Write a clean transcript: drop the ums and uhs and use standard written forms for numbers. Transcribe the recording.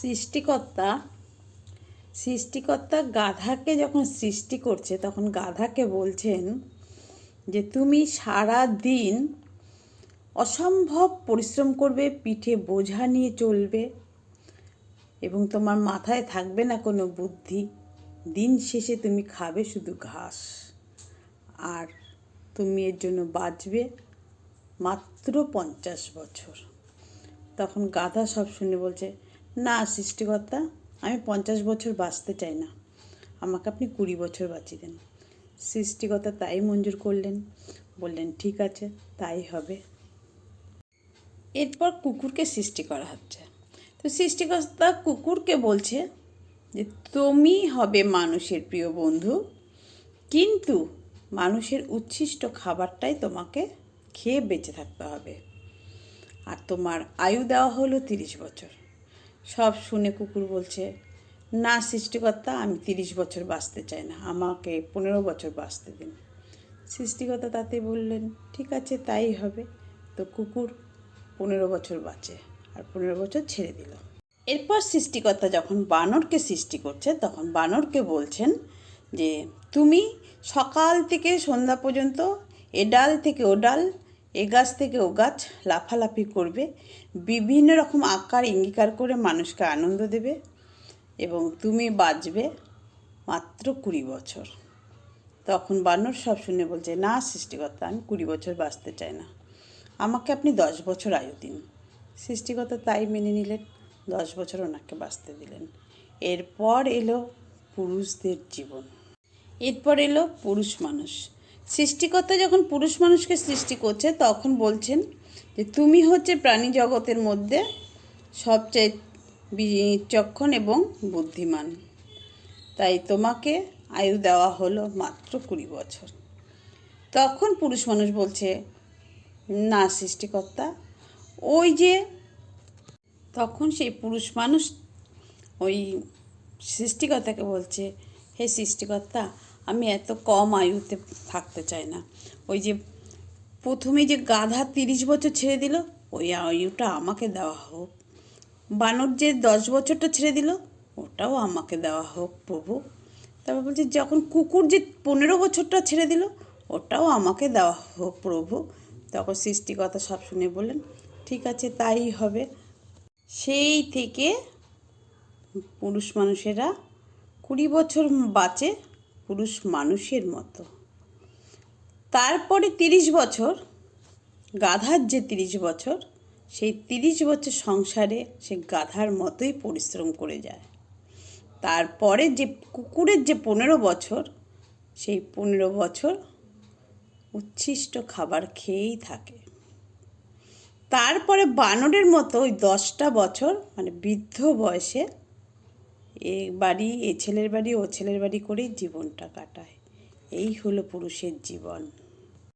সৃষ্টিকর্তা সৃষ্টিকর্তা গাধাকে যখন সৃষ্টি করছে তখন গাধাকে বলছেন যে তুমি সারা দিন অসম্ভব পরিশ্রম করবে, পিঠে বোঝা নিয়ে চলবে এবং তোমার মাথায় থাকবে না কোনো বুদ্ধি। দিন শেষে তুমি খাবে শুধু ঘাস, আর তুমি এর জন্য বাঁচবে মাত্র 50 বছর। তখন গাধা সব শুনে বলছে, না সৃষ্টিকর্তা, আমি 50 বছর বাঁচতে চাই না, আমাকে আপনি 20 বছর বাঁচিয়ে দেন। সৃষ্টিকর্তা তাই মঞ্জুর করলেন, বললেন ঠিক আছে তাই হবে। এরপর কুকুরকে সৃষ্টি করা হচ্ছে। তো সৃষ্টিকর্তা কুকুরকে বলছে যে তুমি হবে মানুষের প্রিয় বন্ধু, কিন্তু মানুষের উচ্ছিষ্ট খাবারটাই তোমাকে খেয়ে বেঁচে থাকতে হবে, আর তোমার আয়ু দেওয়া হলো 30 বছর। সব শুনে কুকুর বলছে, না সৃষ্টিকর্তা, আমি 30 বছর বাঁচতে চাই না, আমাকে 15 বছর বাঁচতে দিন। সৃষ্টিকর্তা তাতে বললেন ঠিক আছে তাই হবে। তো কুকুর 15 বছর বাঁচে আর 15 বছর ছেড়ে দিল। এরপর সৃষ্টিকর্তা যখন বানরকে সৃষ্টি করছে তখন বানরকে বলছেন যে তুমি সকাল থেকে সন্ধ্যা পর্যন্ত এ ডাল থেকে ও ডাল, এ গাছ থেকে ও গাছ লাফালাফি করবে, বিভিন্ন রকম আকার ইঙ্গিকার করে মানুষকে আনন্দ দেবে এবং তুমি বাঁচবে মাত্র 20 বছর। তখন বানর সব শুনে বলছে, না সৃষ্টিকর্তা, আমি 20 বছর বাঁচতে চাই না, আমাকে আপনি 10 বছর আয়ু দিন। সৃষ্টিকর্তা তাই মেনে নিলেন, 10 বছর ওনাকে বাঁচতে দিলেন। এরপর এলো পুরুষদের জীবন, এরপর এলো পুরুষ মানুষ। সৃষ্টিকর্তা যখন পুরুষ মানুষকে সৃষ্টি করছে তখন বলছেন যে তুমি হচ্ছে প্রাণী জগতের মধ্যে সবচেয়ে বিচক্ষণ এবং বুদ্ধিমান, তাই তোমাকে আয়ু দেওয়া হলো মাত্র 20 বছর। তখন পুরুষ মানুষ বলছে, না সৃষ্টিকর্তা, ওই যে তখন সেই পুরুষ মানুষ ওই সৃষ্টিকর্তাকে বলছে, হে সৃষ্টিকর্তা, আমি এত কম আয়ুতে থাকতে চাই না, ওই যে প্রথমে যে গাধা 30 বছর ছেড়ে দিল ওই আয়ুটা আমাকে দেওয়া হোক, বানর যে 10 বছরটা ছেড়ে দিল ওটাও আমাকে দেওয়া হোক প্রভু। তারপর বলছে যখন কুকুর যে 15 বছরটা ছেড়ে দিল ওটাও আমাকে দেওয়া হোক প্রভু। তখন সৃষ্টিকর্তা সব শুনে বললেন ঠিক আছে তাই হবে। সেই থেকে পুরুষ মানুষেরা 20 বছর বাঁচে পুরুষ মানুষের মতো। তারপরে 30 বছর গাধার যে 30 বছর, সেই 30 বছর সংসারে সে গাধার মতোই পরিশ্রম করে যায়। তারপরে যে কুকুরের যে 15 বছর, সেই 15 বছর উচ্ছিষ্ট খাবার খেয়েই থাকে। তারপরে বানরের মতো ওই 10টা বছর মানে বৃদ্ধ বয়সে এ বাড়ি এ ছেলের বাড়ি ও ছেলের বাড়ি করেই জীবনটা কাটায়। এই হলো পুরুষের জীবন।